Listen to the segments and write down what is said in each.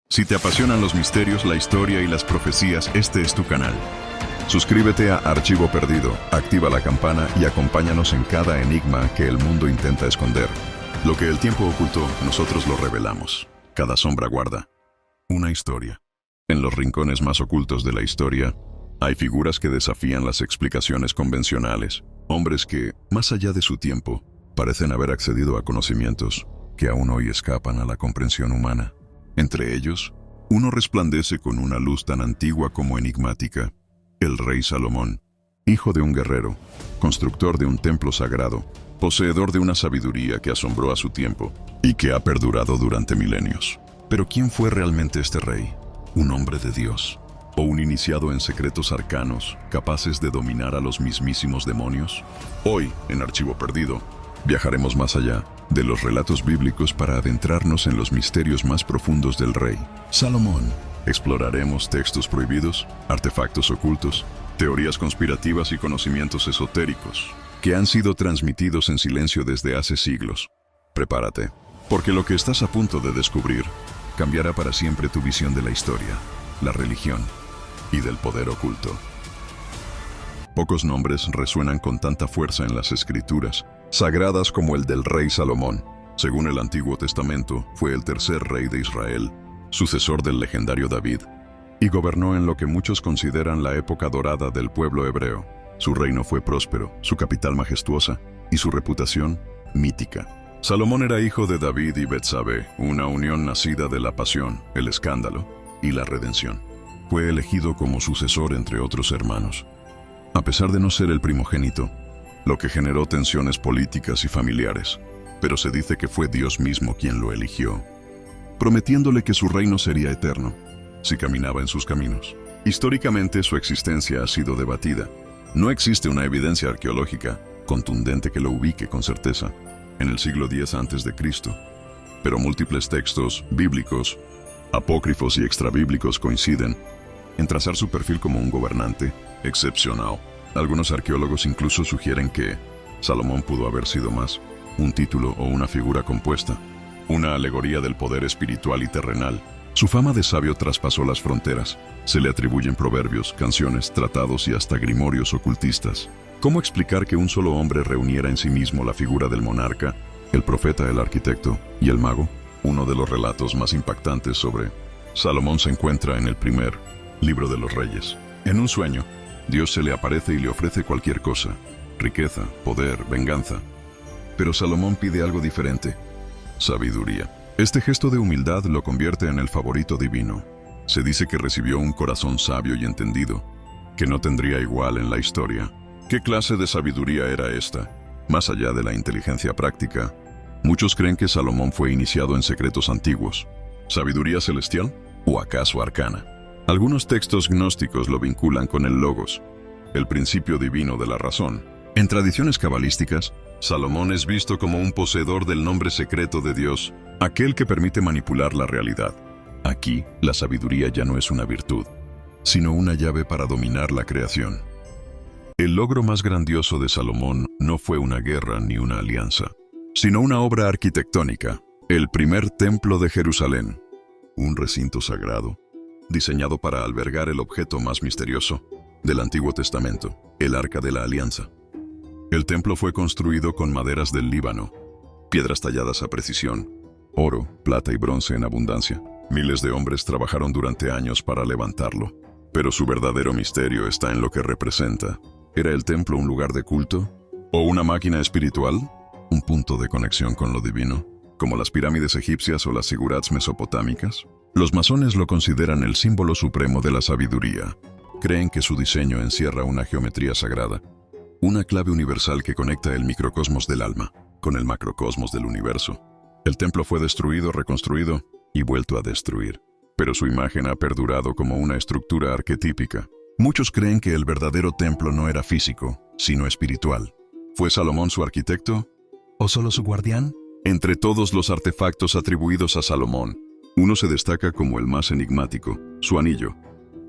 Si te apasionan los misterios, la historia y las profecías, este es tu canal. Suscríbete a Archivo Perdido, activa la campana y acompáñanos en cada enigma que el mundo intenta esconder. Lo que el tiempo ocultó, nosotros lo revelamos. Cada sombra guarda una historia. En los rincones más ocultos de la historia, hay figuras que desafían las explicaciones convencionales. Hombres que, más allá de su tiempo, parecen haber accedido a conocimientos que aún hoy escapan a la comprensión humana. Entre ellos, uno resplandece con una luz tan antigua como enigmática: el rey Salomón, hijo de un guerrero, constructor de un templo sagrado, poseedor de una sabiduría que asombró a su tiempo y que ha perdurado durante milenios. Pero ¿quién fue realmente este rey? ¿Un hombre de Dios? ¿O un iniciado en secretos arcanos, capaces de dominar a los mismísimos demonios? Hoy, en Archivo Perdido, viajaremos más allá de los relatos bíblicos para adentrarnos en los misterios más profundos del rey Salomón. Exploraremos textos prohibidos, artefactos ocultos, teorías conspirativas y conocimientos esotéricos que han sido transmitidos en silencio desde hace siglos. Prepárate, porque lo que estás a punto de descubrir cambiará para siempre tu visión de la historia, la religión y del poder oculto. Pocos nombres resuenan con tanta fuerza en las escrituras sagradas como el del rey Salomón. Según el Antiguo Testamento, fue el tercer rey de Israel, sucesor del legendario David, y gobernó en lo que muchos consideran la época dorada del pueblo hebreo. Su reino fue próspero, su capital majestuosa y su reputación mítica. Salomón era hijo de David y Betsabé, una unión nacida de la pasión, el escándalo y la redención. Fue elegido como sucesor entre otros hermanos. A pesar de no ser el primogénito, lo que generó tensiones políticas y familiares, pero se dice que fue Dios mismo quien lo eligió, prometiéndole que su reino sería eterno si caminaba en sus caminos. Históricamente, su existencia ha sido debatida. No existe una evidencia arqueológica contundente que lo ubique con certeza en el siglo X a.C., pero múltiples textos bíblicos, apócrifos y extrabíblicos coinciden en trazar su perfil como un gobernante excepcional. Algunos arqueólogos incluso sugieren que Salomón pudo haber sido más un título o una figura compuesta, una alegoría del poder espiritual y terrenal. Su fama de sabio traspasó las fronteras. Se le atribuyen proverbios, canciones, tratados y hasta grimorios ocultistas. ¿Cómo explicar que un solo hombre reuniera en sí mismo la figura del monarca, el profeta, el arquitecto y el mago? Uno de los relatos más impactantes sobre Salomón se encuentra en el primer libro de los Reyes. En un sueño, Dios se le aparece y le ofrece cualquier cosa: riqueza, poder, venganza. Pero Salomón pide algo diferente: sabiduría. Este gesto de humildad lo convierte en el favorito divino. Se dice que recibió un corazón sabio y entendido, que no tendría igual en la historia. ¿Qué clase de sabiduría era esta? Más allá de la inteligencia práctica, muchos creen que Salomón fue iniciado en secretos antiguos. ¿Sabiduría celestial? ¿O acaso arcana? Algunos textos gnósticos lo vinculan con el Logos, el principio divino de la razón. En tradiciones cabalísticas, Salomón es visto como un poseedor del nombre secreto de Dios, aquel que permite manipular la realidad. Aquí, la sabiduría ya no es una virtud, sino una llave para dominar la creación. El logro más grandioso de Salomón no fue una guerra ni una alianza, sino una obra arquitectónica: el primer templo de Jerusalén, un recinto sagrado diseñado para albergar el objeto más misterioso del Antiguo Testamento, el Arca de la Alianza. El templo fue construido con maderas del Líbano, piedras talladas a precisión, oro, plata y bronce en abundancia. Miles de hombres trabajaron durante años para levantarlo, pero su verdadero misterio está en lo que representa. ¿Era el templo un lugar de culto? ¿O una máquina espiritual? ¿Un punto de conexión con lo divino, como las pirámides egipcias o las zigurats mesopotámicas? Los masones lo consideran el símbolo supremo de la sabiduría. Creen que su diseño encierra una geometría sagrada, una clave universal que conecta el microcosmos del alma con el macrocosmos del universo. El templo fue destruido, reconstruido y vuelto a destruir, pero su imagen ha perdurado como una estructura arquetípica. Muchos creen que el verdadero templo no era físico, sino espiritual. ¿Fue Salomón su arquitecto? ¿O solo su guardián? Entre todos los artefactos atribuidos a Salomón, uno se destaca como el más enigmático: su anillo.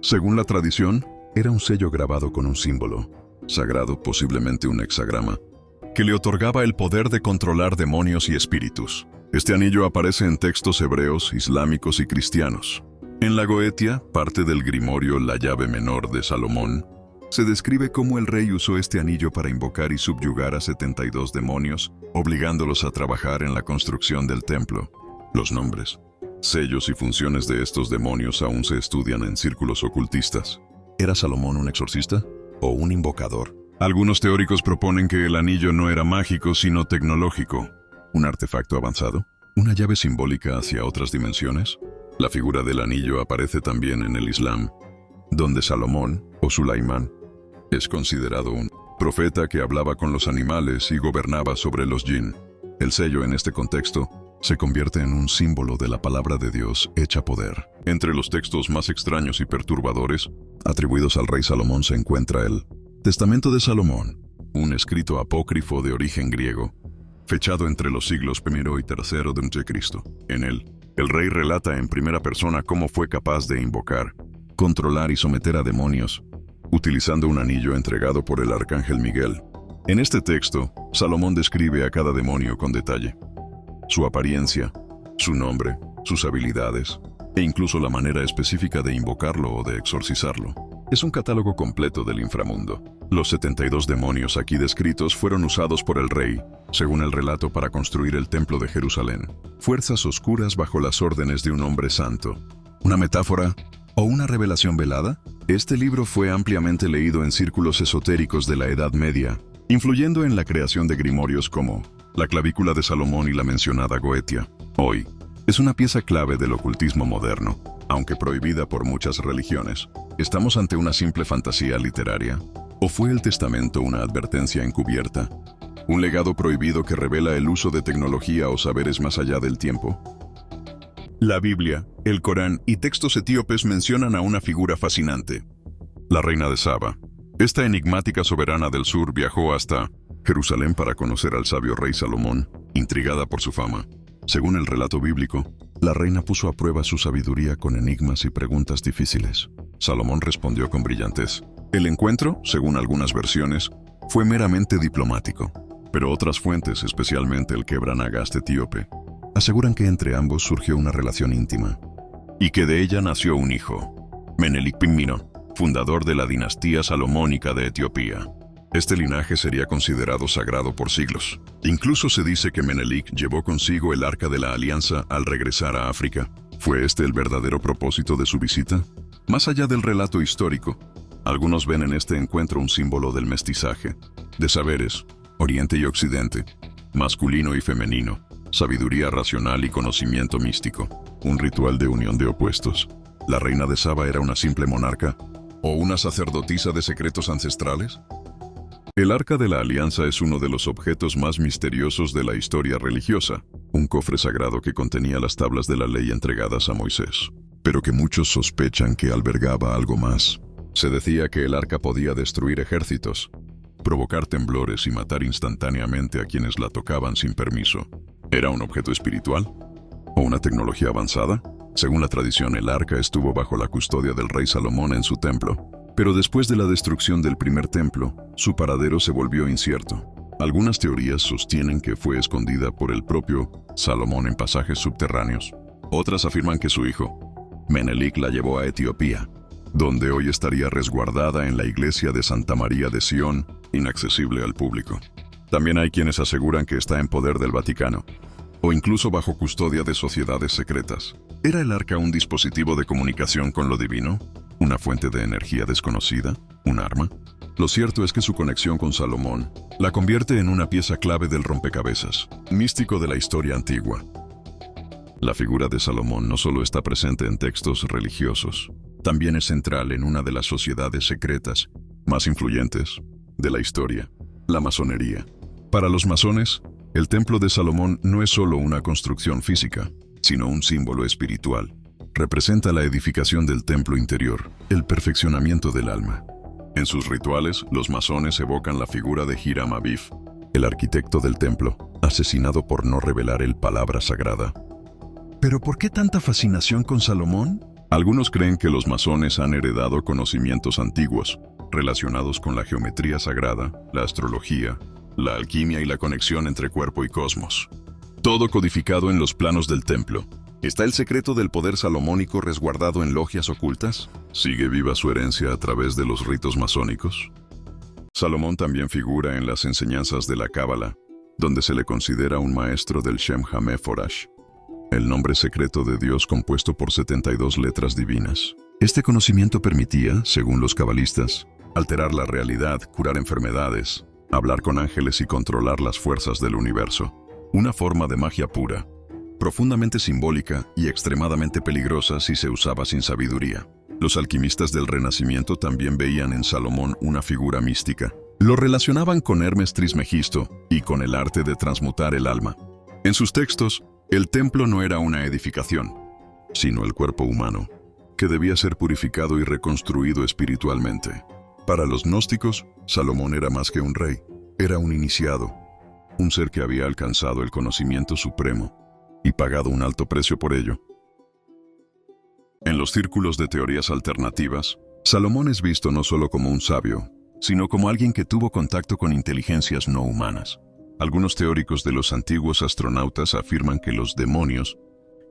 Según la tradición, era un sello grabado con un símbolo sagrado, posiblemente un hexagrama, que le otorgaba el poder de controlar demonios y espíritus. Este anillo aparece en textos hebreos, islámicos y cristianos. En la Goetia, parte del grimorio La llave menor de Salomón, se describe cómo el rey usó este anillo para invocar y subyugar a 72 demonios, obligándolos a trabajar en la construcción del templo. Los nombres, sellos y funciones de estos demonios aún se estudian en círculos ocultistas. ¿Era Salomón un exorcista o un invocador? Algunos teóricos proponen que el anillo no era mágico sino tecnológico. ¿Un artefacto avanzado? ¿Una llave simbólica hacia otras dimensiones? La figura del anillo aparece también en el Islam, donde Salomón, o Sulaimán, es considerado un profeta que hablaba con los animales y gobernaba sobre los jinn. El sello en este contexto se convierte en un símbolo de la palabra de Dios hecha poder. Entre los textos más extraños y perturbadores atribuidos al rey Salomón se encuentra el Testamento de Salomón, un escrito apócrifo de origen griego, fechado entre los siglos I y III de Cristo. En él, el rey relata en primera persona cómo fue capaz de invocar, controlar y someter a demonios, utilizando un anillo entregado por el arcángel Miguel. En este texto, Salomón describe a cada demonio con detalle: su apariencia, su nombre, sus habilidades, e incluso la manera específica de invocarlo o de exorcizarlo. Es un catálogo completo del inframundo. Los 72 demonios aquí descritos fueron usados por el rey, según el relato, para construir el templo de Jerusalén. Fuerzas oscuras bajo las órdenes de un hombre santo. ¿Una metáfora o una revelación velada? Este libro fue ampliamente leído en círculos esotéricos de la Edad Media, influyendo en la creación de grimorios como la Clavícula de Salomón y la mencionada Goetia. Hoy, es una pieza clave del ocultismo moderno, aunque prohibida por muchas religiones. ¿Estamos ante una simple fantasía literaria? ¿O fue el testamento una advertencia encubierta? ¿Un legado prohibido que revela el uso de tecnología o saberes más allá del tiempo? La Biblia, el Corán y textos etíopes mencionan a una figura fascinante: la reina de Saba. Esta enigmática soberana del sur viajó hasta Jerusalén para conocer al sabio rey Salomón, intrigada por su fama. Según el relato bíblico, la reina puso a prueba su sabiduría con enigmas y preguntas difíciles. Salomón respondió con brillantez. El encuentro, según algunas versiones, fue meramente diplomático, pero otras fuentes, especialmente el Kebra Nagast etíope, aseguran que entre ambos surgió una relación íntima, y que de ella nació un hijo, Menelik Pinmino, fundador de la dinastía salomónica de Etiopía. Este linaje sería considerado sagrado por siglos. Incluso se dice que Menelik llevó consigo el Arca de la Alianza al regresar a África. ¿Fue este el verdadero propósito de su visita? Más allá del relato histórico, algunos ven en este encuentro un símbolo del mestizaje, de saberes, Oriente y Occidente, masculino y femenino, sabiduría racional y conocimiento místico, un ritual de unión de opuestos. ¿La reina de Saba era una simple monarca o una sacerdotisa de secretos ancestrales? El Arca de la Alianza es uno de los objetos más misteriosos de la historia religiosa, un cofre sagrado que contenía las tablas de la ley entregadas a Moisés, pero que muchos sospechan que albergaba algo más. Se decía que el arca podía destruir ejércitos, provocar temblores y matar instantáneamente a quienes la tocaban sin permiso. ¿Era un objeto espiritual? ¿O una tecnología avanzada? Según la tradición, el arca estuvo bajo la custodia del rey Salomón en su templo, pero después de la destrucción del primer templo, su paradero se volvió incierto. Algunas teorías sostienen que fue escondida por el propio Salomón en pasajes subterráneos. Otras afirman que su hijo, Menelik, la llevó a Etiopía, donde hoy estaría resguardada en la iglesia de Santa María de Sion, inaccesible al público. También hay quienes aseguran que está en poder del Vaticano, o incluso bajo custodia de sociedades secretas. ¿Era el arca un dispositivo de comunicación con lo divino? ¿Una fuente de energía desconocida? ¿Un arma? Lo cierto es que su conexión con Salomón la convierte en una pieza clave del rompecabezas místico de la historia antigua. La figura de Salomón no solo está presente en textos religiosos, también es central en una de las sociedades secretas más influyentes de la historia, la masonería. Para los masones, el Templo de Salomón no es solo una construcción física, sino un símbolo espiritual. Representa la edificación del templo interior, el perfeccionamiento del alma. En sus rituales, los masones evocan la figura de Hiram Abif, el arquitecto del templo, asesinado por no revelar el palabra sagrada. ¿Pero por qué tanta fascinación con Salomón? Algunos creen que los masones han heredado conocimientos antiguos, relacionados con la geometría sagrada, la astrología, la alquimia y la conexión entre cuerpo y cosmos. Todo codificado en los planos del templo. ¿Está el secreto del poder salomónico resguardado en logias ocultas? ¿Sigue viva su herencia a través de los ritos masónicos? Salomón también figura en las enseñanzas de la Cábala, donde se le considera un maestro del Shem HaMeforash, el nombre secreto de Dios compuesto por 72 letras divinas. Este conocimiento permitía, según los cabalistas, alterar la realidad, curar enfermedades, hablar con ángeles y controlar las fuerzas del universo. Una forma de magia pura, profundamente simbólica y extremadamente peligrosa si se usaba sin sabiduría. Los alquimistas del Renacimiento también veían en Salomón una figura mística. Lo relacionaban con Hermes Trismegisto y con el arte de transmutar el alma. En sus textos, el templo no era una edificación, sino el cuerpo humano, que debía ser purificado y reconstruido espiritualmente. Para los gnósticos, Salomón era más que un rey, era un iniciado, un ser que había alcanzado el conocimiento supremo y pagado un alto precio por ello. En los círculos de teorías alternativas, Salomón es visto no solo como un sabio, sino como alguien que tuvo contacto con inteligencias no humanas. Algunos teóricos de los antiguos astronautas afirman que los demonios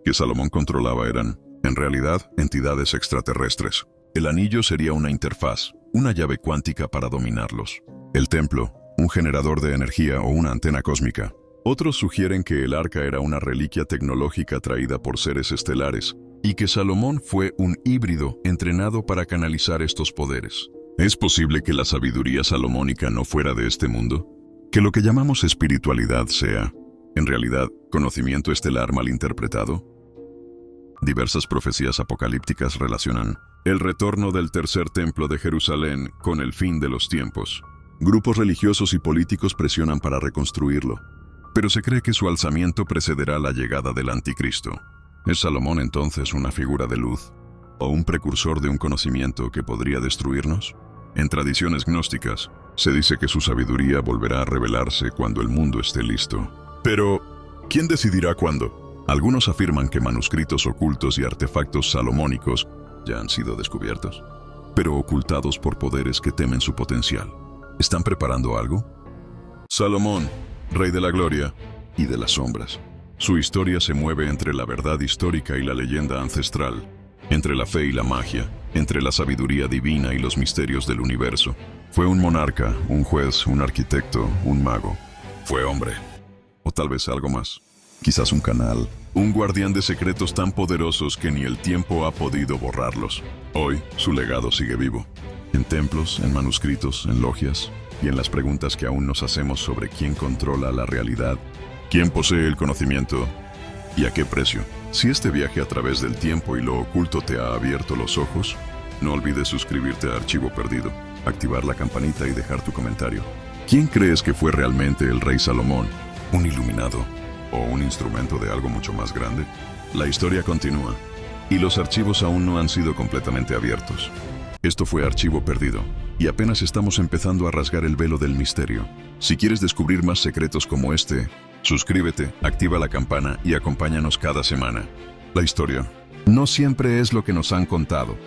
que Salomón controlaba eran, en realidad, entidades extraterrestres. El anillo sería una interfaz, una llave cuántica para dominarlos. El templo, un generador de energía o una antena cósmica. Otros sugieren que el arca era una reliquia tecnológica traída por seres estelares y que Salomón fue un híbrido entrenado para canalizar estos poderes. ¿Es posible que la sabiduría salomónica no fuera de este mundo? ¿Que lo que llamamos espiritualidad sea, en realidad, conocimiento estelar malinterpretado? Diversas profecías apocalípticas relacionan el retorno del tercer templo de Jerusalén con el fin de los tiempos. Grupos religiosos y políticos presionan para reconstruirlo, pero se cree que su alzamiento precederá la llegada del anticristo. ¿Es Salomón entonces una figura de luz o un precursor de un conocimiento que podría destruirnos? En tradiciones gnósticas, se dice que su sabiduría volverá a revelarse cuando el mundo esté listo. Pero, ¿quién decidirá cuándo? Algunos afirman que manuscritos ocultos y artefactos salomónicos ya han sido descubiertos, pero ocultados por poderes que temen su potencial. ¿Están preparando algo? Salomón, rey de la gloria y de las sombras. Su historia se mueve entre la verdad histórica y la leyenda ancestral, entre la fe y la magia, entre la sabiduría divina y los misterios del universo. Fue un monarca, un juez, un arquitecto, un mago. Fue hombre. O tal vez algo más. Quizás un canal. Un guardián de secretos tan poderosos que ni el tiempo ha podido borrarlos. Hoy, su legado sigue vivo. En templos, en manuscritos, en logias y en las preguntas que aún nos hacemos sobre quién controla la realidad, quién posee el conocimiento y a qué precio. Si este viaje a través del tiempo y lo oculto te ha abierto los ojos, no olvides suscribirte a Archivo Perdido, activar la campanita y dejar tu comentario. ¿Quién crees que fue realmente el rey Salomón? ¿Un iluminado o un instrumento de algo mucho más grande? La historia continúa y los archivos aún no han sido completamente abiertos. Esto fue Archivo Perdido y apenas estamos empezando a rasgar el velo del misterio. Si quieres descubrir más secretos como este, suscríbete, activa la campana y acompáñanos cada semana. La historia no siempre es lo que nos han contado.